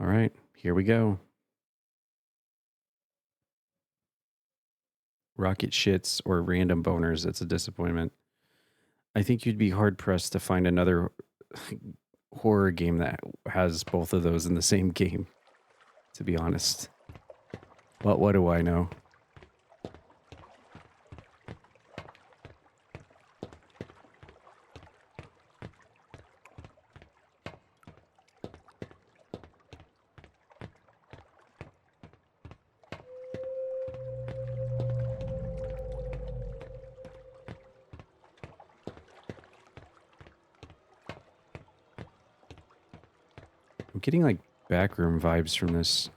All right, here we go. Rocket shits or random boners. It's a disappointment. I think you'd be hard pressed to find another horror game that has both of those in the same game, to be honest. But what do I know? I'm getting like backroom vibes from this.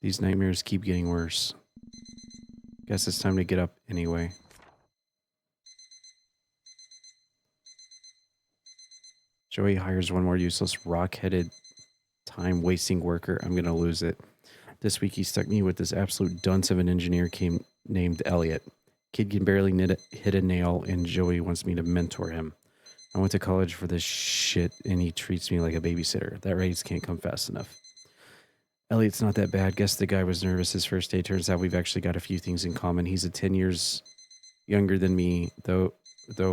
These nightmares keep getting worse. Guess it's time to get up anyway. Joey hires one more useless rock-headed time-wasting worker. I'm going to lose it. This week he stuck me with this absolute dunce of an engineer named Elliot. Kid can barely hit a nail, and Joey wants me to mentor him. I went to college for this shit, and he treats me like a babysitter. That raise can't come fast enough. Elliot's not that bad. Guess the guy was nervous his first day. Turns out we've actually got a few things in common. He's 10 years younger than me, though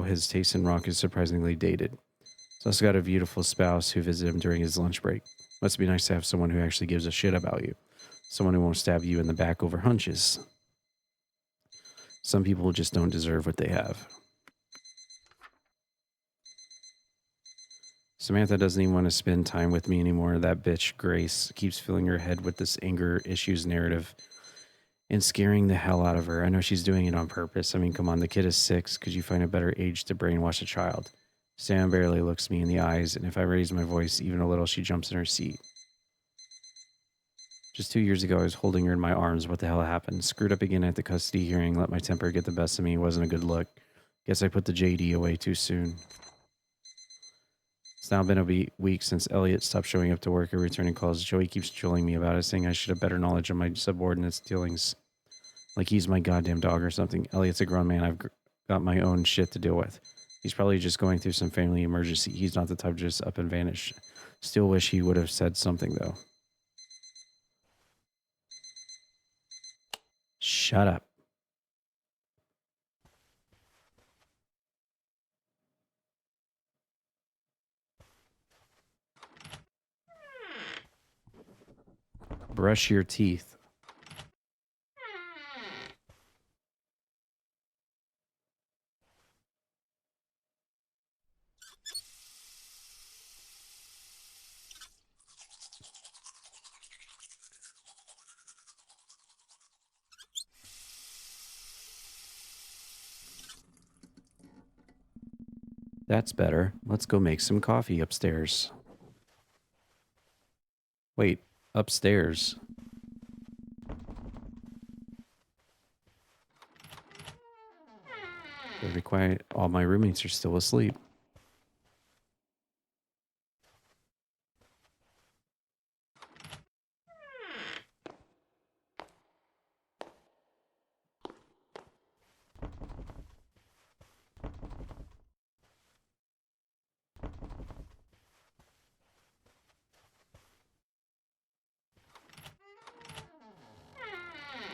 his taste in rock is surprisingly dated. He's also got a beautiful spouse who visited him during his lunch break. Must be nice to have someone who actually gives a shit about you. Someone who won't stab you in the back over hunches. Some people just don't deserve what they have. Samantha doesn't even want to spend time with me anymore. That bitch, Grace, keeps filling her head with this anger issues narrative and scaring the hell out of her. I know she's doing it on purpose. I mean, come on, the kid is 6. Could you find a better age to brainwash a child? Sam barely looks me in the eyes, and if I raise my voice even a little, she jumps in her seat. Just 2 years ago, I was holding her in my arms. What the hell happened? Screwed up again at the custody hearing. Let my temper get the best of me. Wasn't a good look. Guess I put the JD away too soon. It's now been a week since Elliot stopped showing up to work or returning calls. Joey keeps drilling me about it, saying I should have better knowledge of my subordinates' dealings. Like he's my goddamn dog or something. Elliot's a grown man. I've got my own shit to deal with. He's probably just going through some family emergency. He's not the type to just up and vanish. Still wish he would have said something, though. Shut up. Brush your teeth. That's better. Let's go make some coffee upstairs. Wait, upstairs. Better be quiet. All my roommates are still asleep.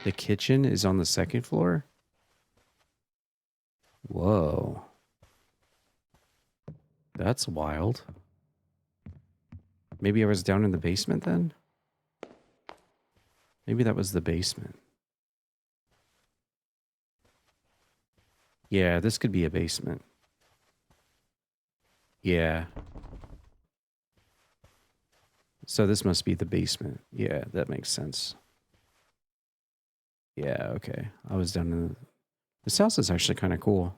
The kitchen is on the second floor? Whoa. That's wild. Maybe I was down in the basement then? Maybe that was the basement. Yeah, this could be a basement. Yeah. So this must be the basement. Yeah, that makes sense. Yeah, okay. I was down in this house is actually kind of cool.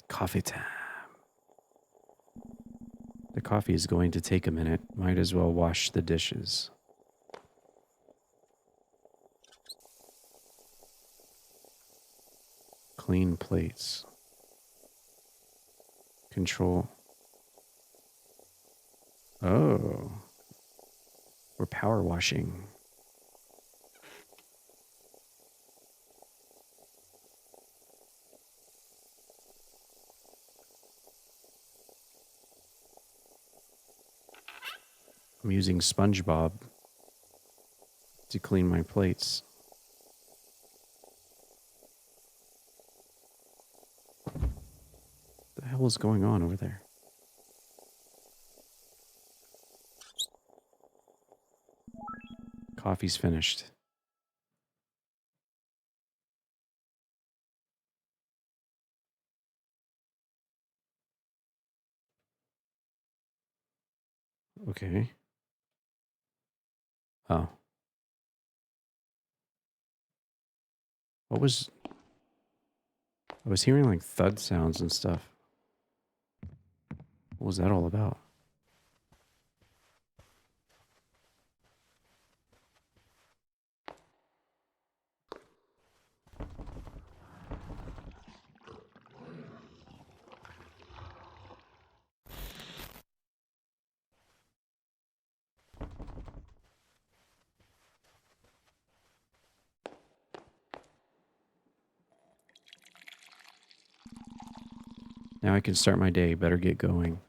Coffee time. The coffee is going to take a minute. Might as well wash the dishes. Clean plates. Control. Oh. We're power washing. I'm using SpongeBob to clean my plates. What the hell is going on over there? Coffee's finished. Okay. Oh. What was... I was hearing like thud sounds and stuff. What was that all about? Now I can start my day. Better get going.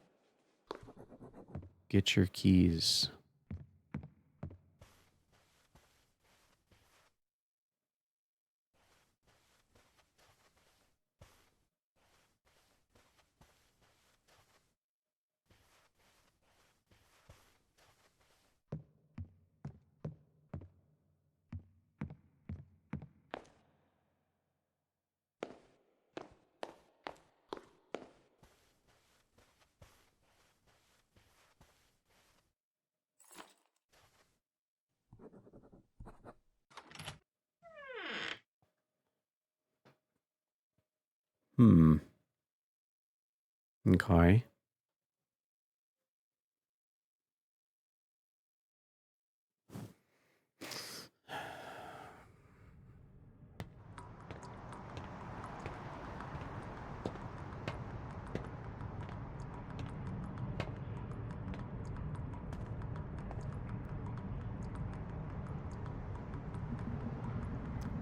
Get your keys. Okay.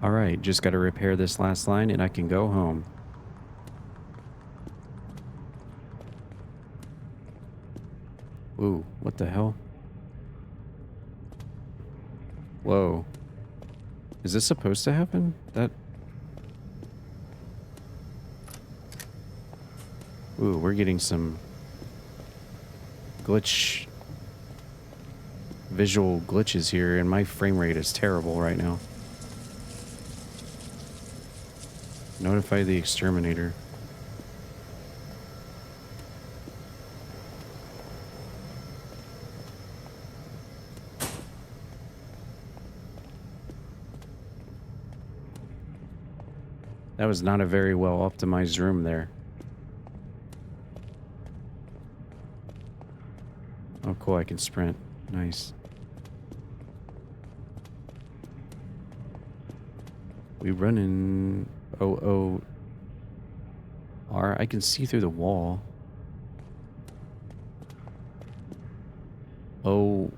All right, just got to repair this last line and I can go home. Ooh, what the hell? Whoa. Is this supposed to happen? That... Ooh, we're getting some visual glitches here, and my frame rate is terrible right now. Notify the exterminator. That was not a very well optimized room there. Oh, cool, I can sprint. Nice. We run in OOR. I can see through the wall. O1R,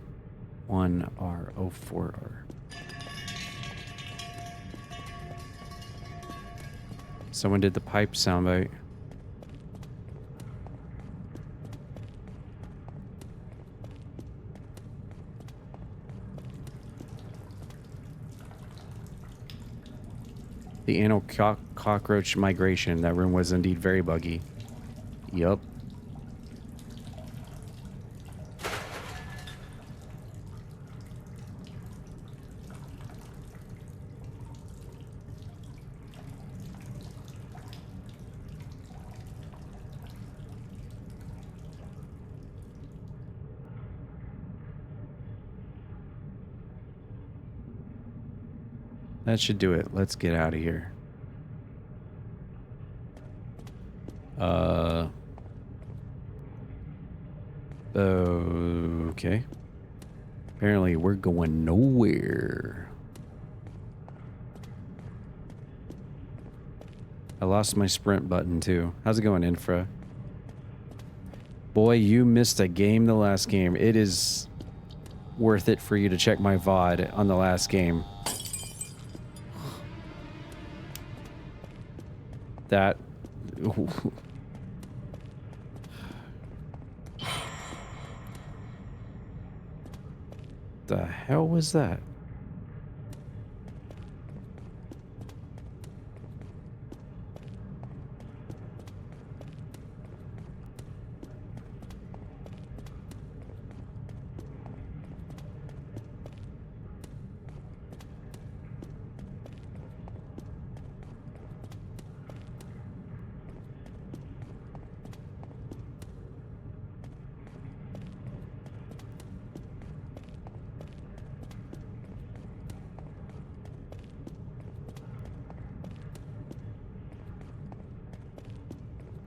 O4R. Someone did the pipe soundbite. The anal cockroach migration. That room was indeed very buggy. Yup. That should do it. Let's get out of here. Okay. Apparently we're going nowhere. I lost my sprint button too. How's it going, Infra? Boy, you missed a game the last game. It is worth it for you to check my VOD on the last game. That... the hell was that?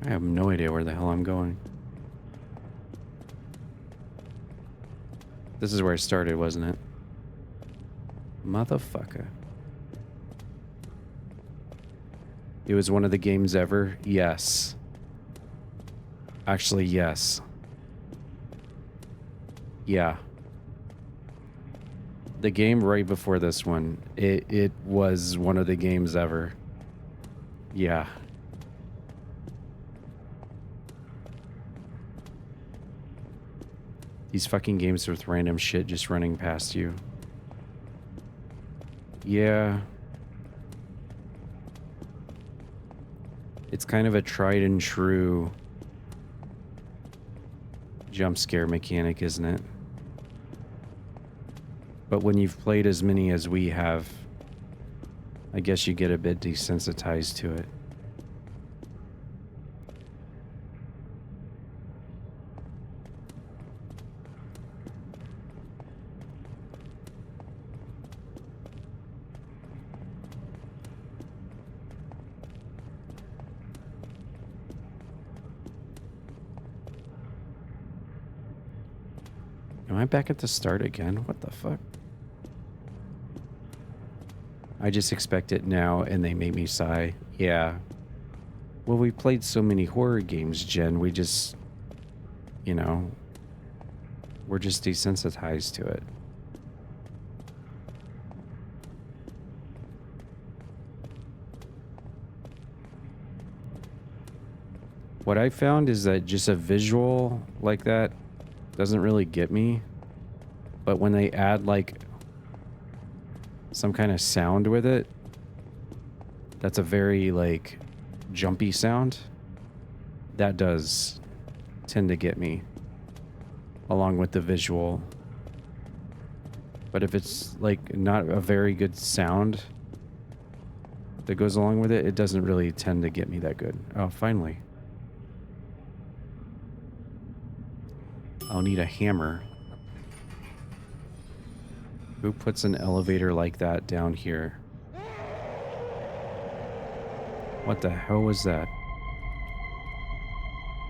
I have no idea where the hell I'm going. This is where I started, wasn't it? Motherfucker. It was one of the games ever? Yes. Actually, yes. Yeah. The game right before this one, it was one of the games ever. Yeah. These fucking games with random shit just running past you. Yeah. It's kind of a tried and true jump scare mechanic, isn't it? But when you've played as many as we have, I guess you get a bit desensitized to it. Am I back at the start again? What the fuck? I just expect it now and they make me sigh. Yeah. Well, we played so many horror games, Jen. We just, you know, we're just desensitized to it. What I found is that just a visual like that doesn't really get me. But when they add like some kind of sound with it, that's a very like jumpy sound, that does tend to get me along with the visual. But if it's like not a very good sound that goes along with it, it doesn't really tend to get me that good. Oh, finally. I'll need a hammer. Who puts an elevator like that down here? What the hell was that?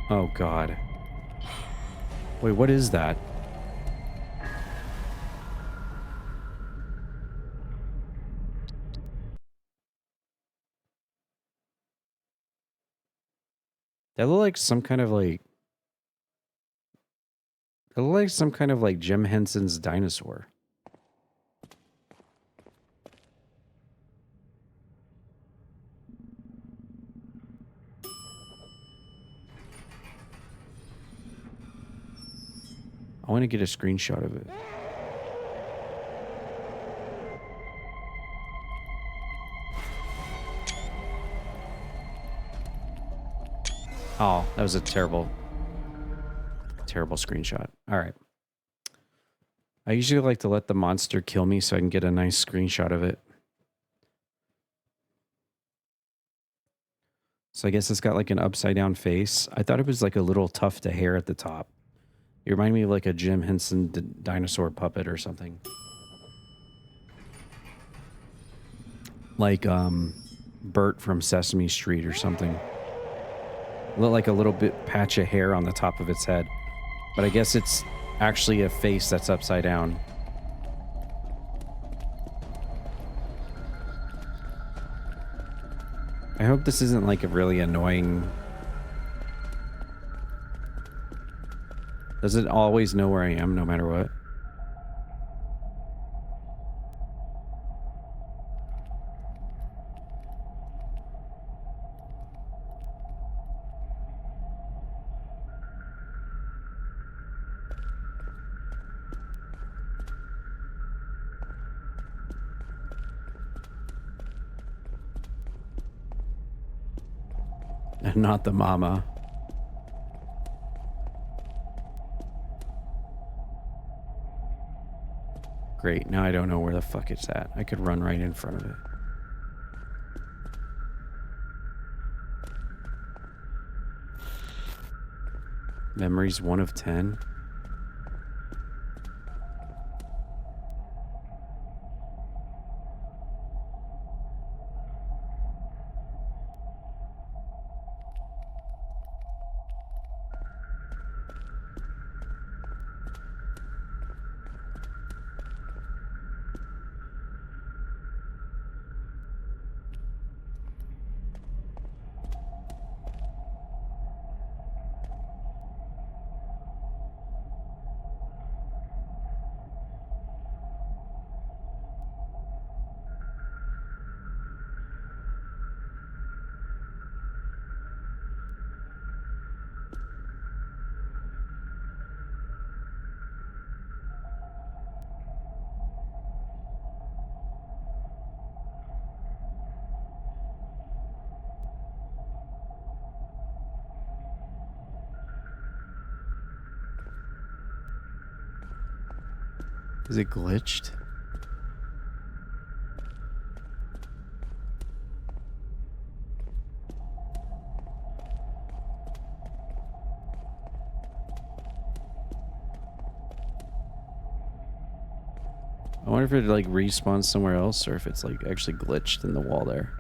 Oh god. Wait, what is that? That looked like some kind of like... It looked like some kind of like Jim Henson's dinosaur. I want to get a screenshot of it. Oh, that was a terrible, terrible screenshot. All right. I usually like to let the monster kill me so I can get a nice screenshot of it. So I guess it's got like an upside down face. I thought it was like a little tuft of hair at the top. It reminded me of like a Jim Henson dinosaur puppet or something. Like Bert from Sesame Street or something. Look like a little bit patch of hair on the top of its head. But I guess it's actually a face that's upside down. I hope this isn't like a really annoying... Does it always know where I am no matter what? And not the mama. Great, now I don't know where the fuck it's at. I could run right in front of it. Memories 1 of 10. Is it glitched? I wonder if it like respawns somewhere else or if it's like actually glitched in the wall there.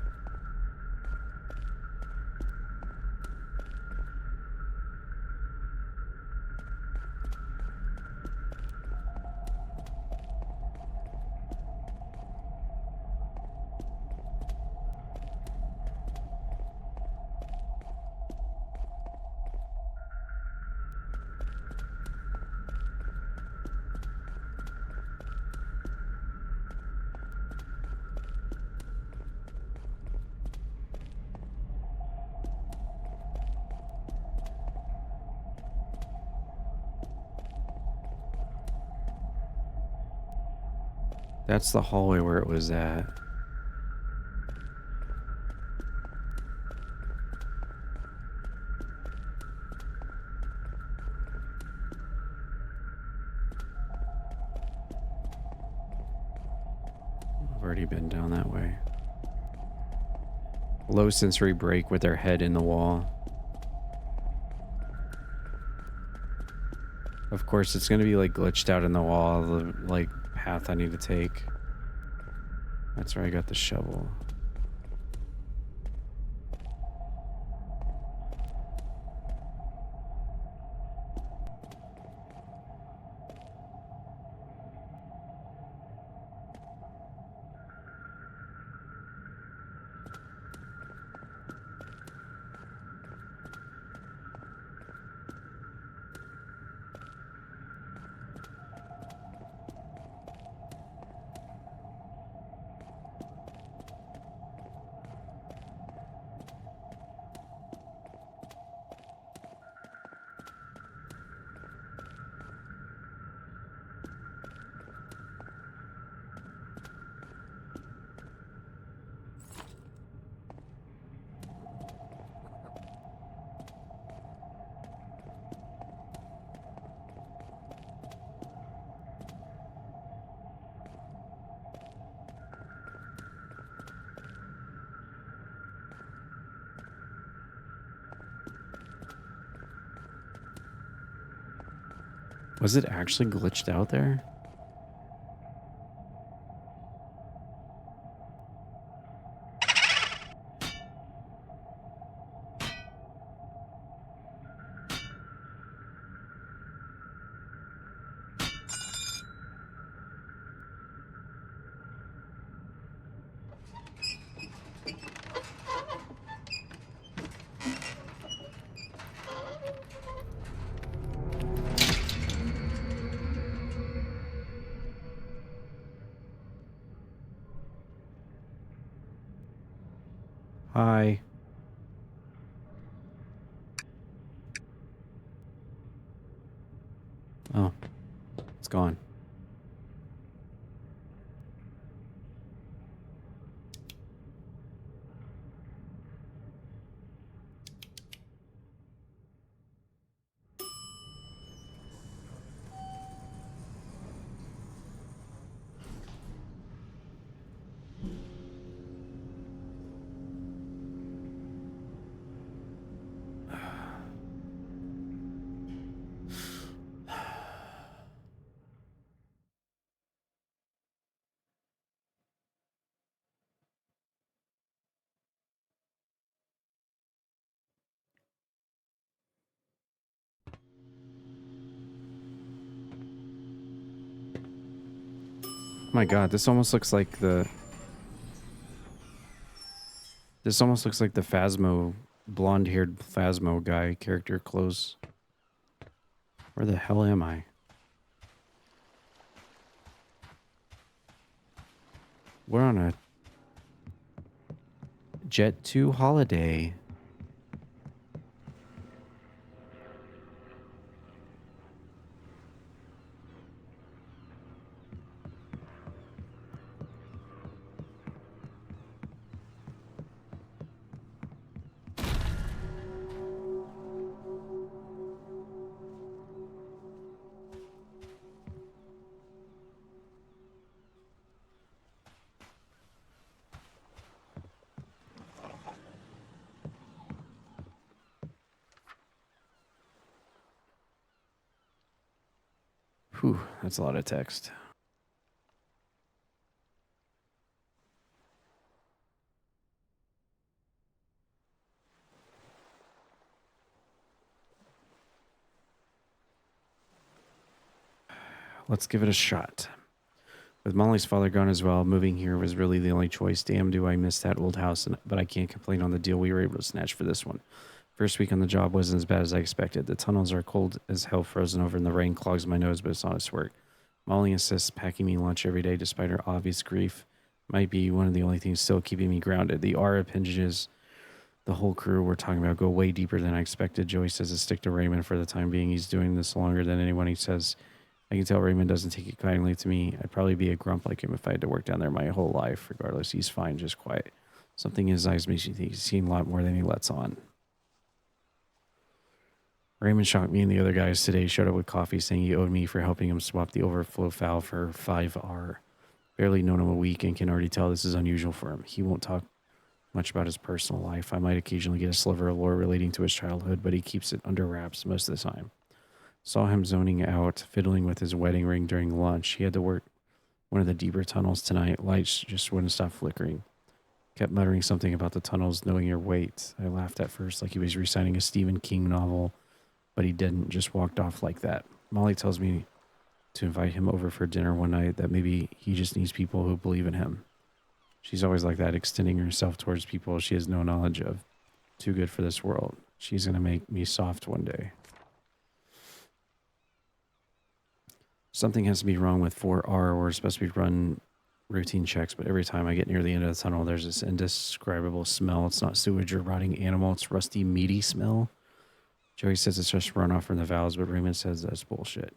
That's the hallway where it was at. I've already been down that way. Low sensory break with their head in the wall. Of course, it's going to be like glitched out in the wall, the like path I need to take. That's where I got the shovel. Was it actually glitched out there? Hi. Oh, it's gone. My God, this almost looks like the... This almost looks like the Phasmo, blonde-haired Phasmo guy character clothes. Where the hell am I? We're on a Jet 2 holiday. Whew, that's a lot of text. Let's give it a shot. With Molly's father gone as well, moving here was really the only choice. Damn, do I miss that old house, but I can't complain on the deal we were able to snatch for this one. First week on the job wasn't as bad as I expected. The tunnels are cold as hell, frozen over, and the rain clogs my nose, but it's honest work. Molly insists packing me lunch every day despite her obvious grief. Might be one of the only things still keeping me grounded. The R appendages the whole crew we're talking about go way deeper than I expected. Joey says to stick to Raymond for the time being. He's doing this longer than anyone. He says, I can tell Raymond doesn't take it kindly to me. I'd probably be a grump like him if I had to work down there my whole life. Regardless, he's fine, just quiet. Something in his eyes makes me think he's seen a lot more than he lets on. Raymond shocked me and the other guys today. Showed up with coffee saying he owed me for helping him swap the overflow valve for 5R. Barely known him a week and can already tell this is unusual for him. He won't talk much about his personal life. I might occasionally get a sliver of lore relating to his childhood, but he keeps it under wraps most of the time. Saw him zoning out, fiddling with his wedding ring during lunch. He had to work one of the deeper tunnels tonight. Lights just wouldn't stop flickering. Kept muttering something about the tunnels knowing your weight. I laughed at first like he was reciting a Stephen King novel, but he didn't, just walked off like that. Molly tells me to invite him over for dinner one night, that maybe he just needs people who believe in him. She's always like that, extending herself towards people she has no knowledge of. Too good for this world. She's going to make me soft one day. Something has to be wrong with 4R. We're supposed to be run routine checks, but every time I get near the end of the tunnel, there's this indescribable smell. It's not sewage or rotting animal. It's rusty, meaty smell. Joey says it's just runoff from the valves, but Raymond says that's bullshit.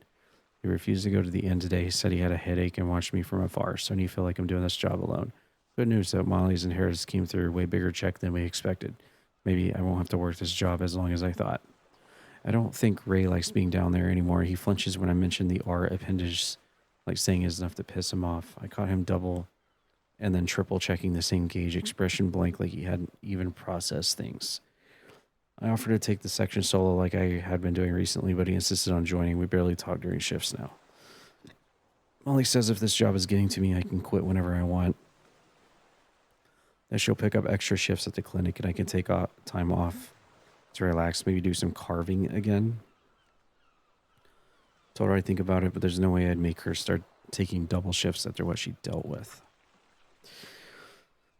He refused to go to the end today. He said he had a headache and watched me from afar, so I feel like I'm doing this job alone. Good news that Molly's inheritance came through. Way bigger check than we expected. Maybe I won't have to work this job as long as I thought. I don't think Ray likes being down there anymore. He flinches when I mention the R appendage, like saying is enough to piss him off. I caught him double and then triple checking the same gauge, expression blank like he hadn't even processed things. I offered to take the section solo like I had been doing recently, but he insisted on joining. We barely talk during shifts now. Molly says if this job is getting to me, I can quit whenever I want. That she'll pick up extra shifts at the clinic and I can take time off to relax, maybe do some carving again. Told her I'd think about it, but there's no way I'd make her start taking double shifts after what she dealt with.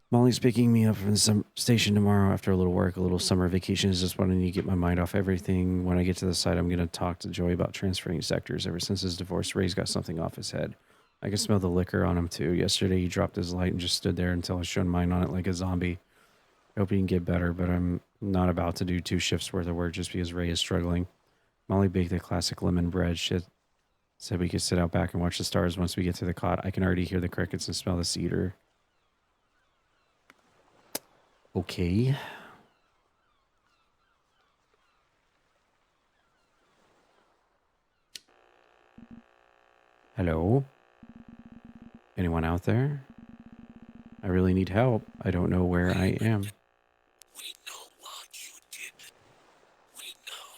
Molly's picking me up from the station tomorrow after a little work. A little summer vacation is just wanting to get my mind off everything. When I get to the site, I'm going to talk to Joey about transferring sectors. Ever since his divorce, Ray's got something off his head. I can smell the liquor on him, too. Yesterday, he dropped his light and just stood there until I shone mine on it like a zombie. I hope he can get better, but I'm not about to do 2 shifts worth of work just because Ray is struggling. Molly baked a classic lemon bread. She said we could sit out back and watch the stars once we get to the cot. I can already hear the crickets and smell the cedar. Okay. Hello? Anyone out there? I really need help. I don't know where I am. We know what you did. We know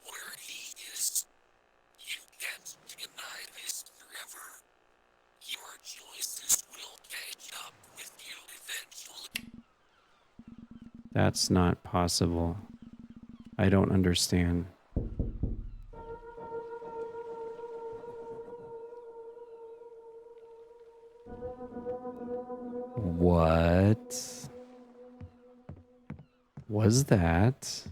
where he is. You can't deny this forever. Your choices will catch up with you eventually. That's not possible. I don't understand. What was that?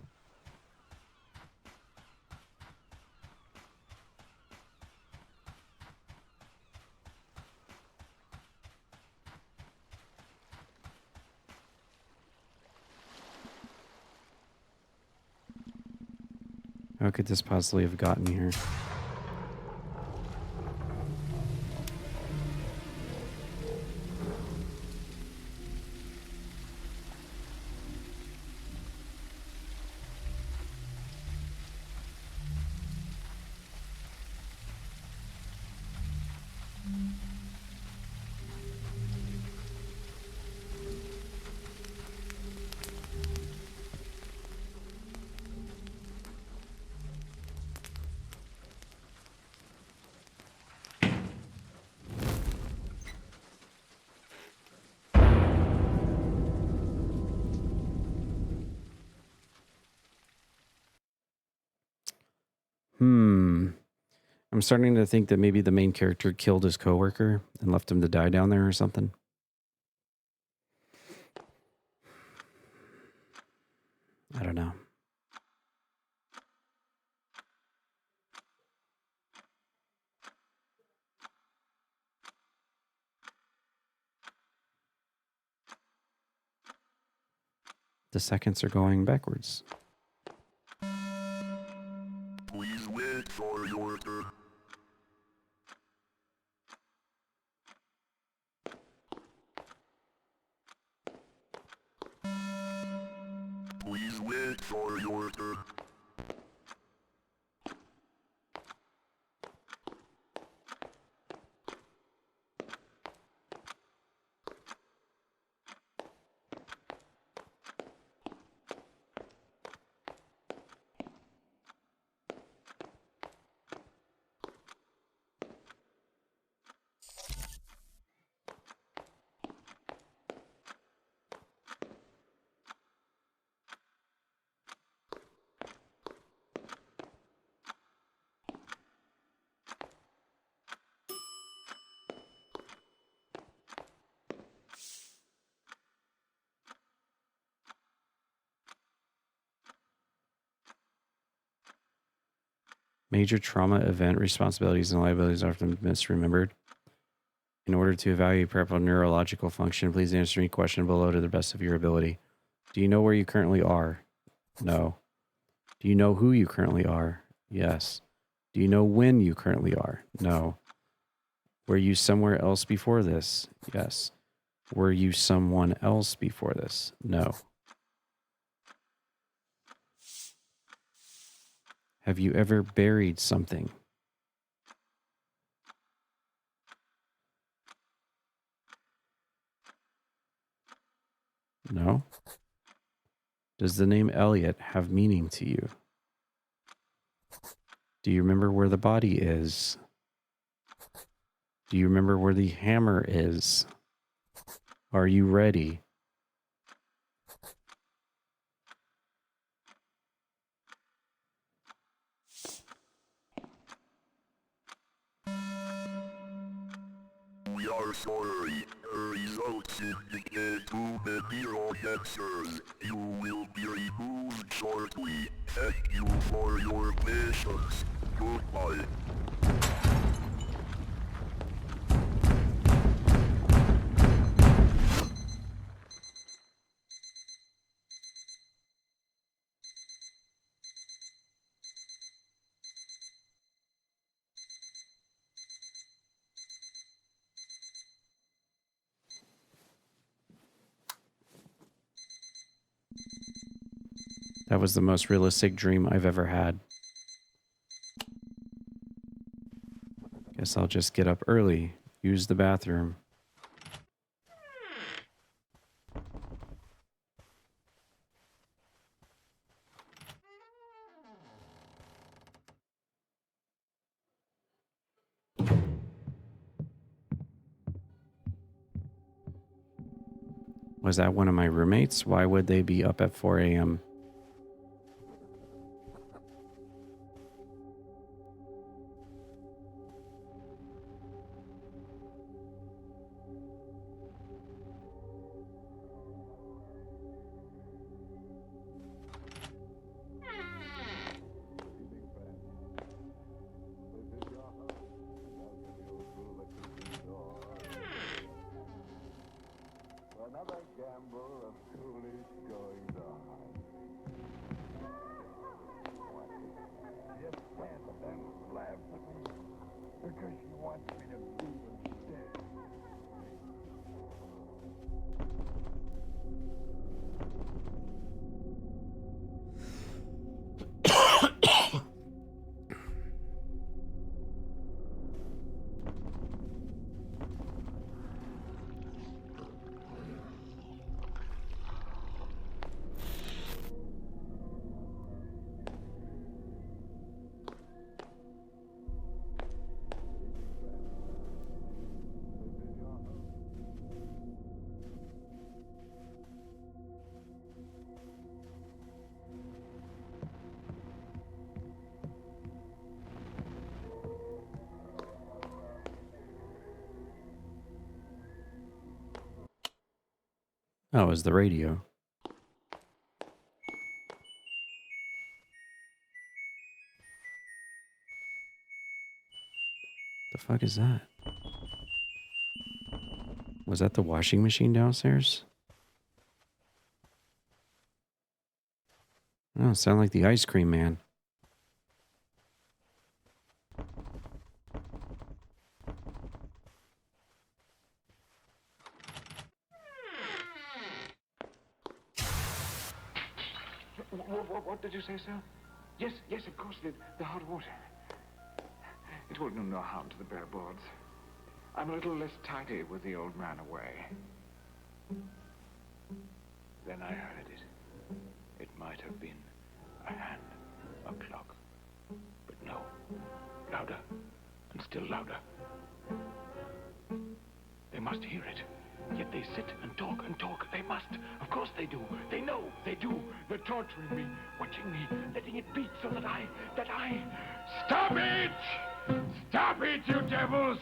How could this possibly have gotten here? I'm starting to think that maybe the main character killed his coworker and left him to die down there or something. I don't know. The seconds are going backwards. Please wait for your turn. Please wait for your turn. Major trauma event responsibilities and liabilities are often misremembered. In order to evaluate proper neurological function, please answer any question below to the best of your ability. Do you know where you currently are? No. Do you know who you currently are? Yes. Do you know when you currently are? No. Were you somewhere else before this? Yes. Were you someone else before this? No. Have you ever buried something? No. Does the name Elliot have meaning to you? Do you remember where the body is? Do you remember where the hammer is? Are you ready? We are sorry. Results indicate too many wrong answers. You will be removed shortly. Thank you for your patience. Goodbye. That was the most realistic dream I've ever had. Guess I'll just get up early, use the bathroom. Was that one of my roommates? Why would they be up at 4 a.m.? Another gamble of foolish goings on. Just stand there and laugh at me because she wants me to leave instead. Oh, it was the radio. The fuck is that? Was that the washing machine downstairs? Oh, sound like the ice cream man. What did you say, sir? Yes, of course, the hot water. It will do no harm to the bare boards. I'm a little less tidy with the old man away. Then I heard it. It might have been a hand, a clock. But no. Louder. And still louder. They must hear it. Yet they sit and talk and talk. They must. Of course they do. They know. They do. They're torturing me, watching me, letting it beat so that I... Stop it! Stop it, you devils!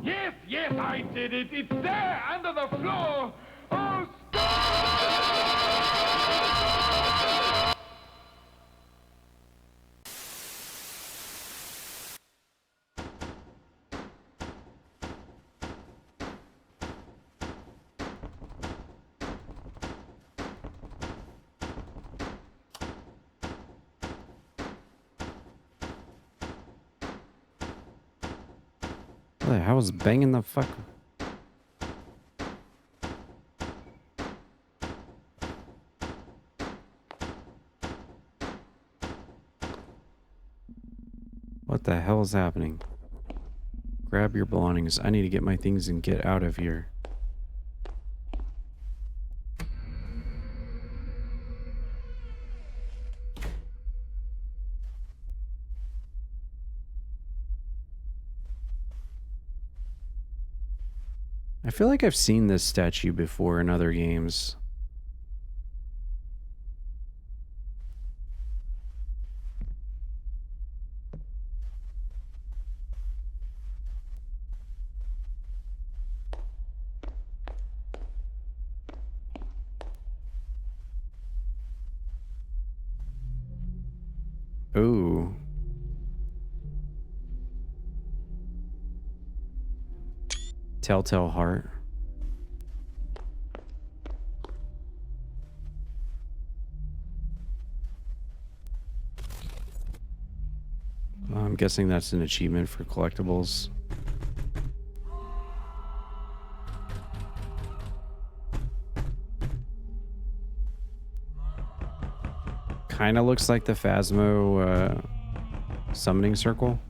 Yes, I did it. It's there, under the floor. Oh, stop! What the hell is banging the fuck? What the hell is happening? Grab your belongings. I need to get my things and get out of here. I feel like I've seen this statue before in other games. Ooh. Telltale Heart. I'm guessing that's an achievement for collectibles. Kind of looks like the Phasmo summoning circle.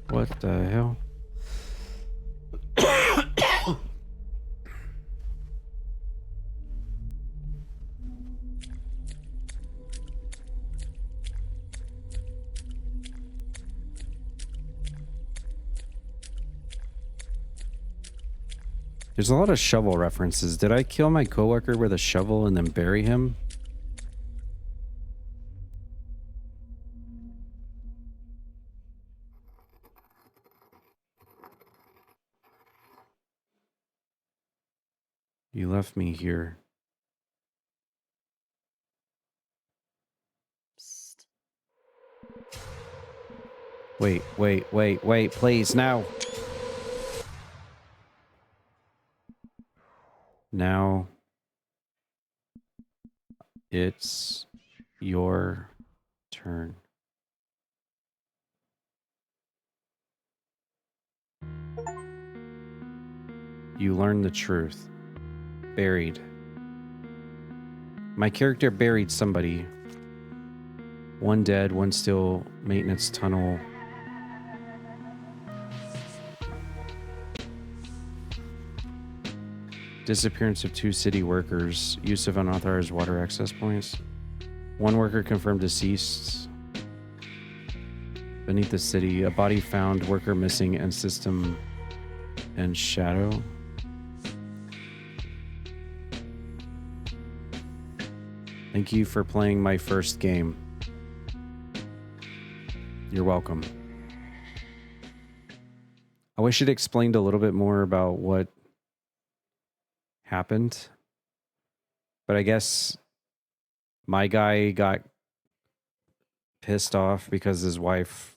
What the hell? There's a lot of shovel references. Did I kill my coworker with a shovel and then bury him? You left me here. Psst. Wait, please, now. Now it's your turn. You learn the truth. Buried. My character buried somebody. One dead, one still. Maintenance tunnel. Disappearance of 2 city workers. Use of unauthorized water access points. 1 worker confirmed deceased. Beneath the city, a body found, worker missing, and system and shadow. Thank you for playing my first game. You're welcome. I wish it explained a little bit more about what happened. But I guess my guy got pissed off because his wife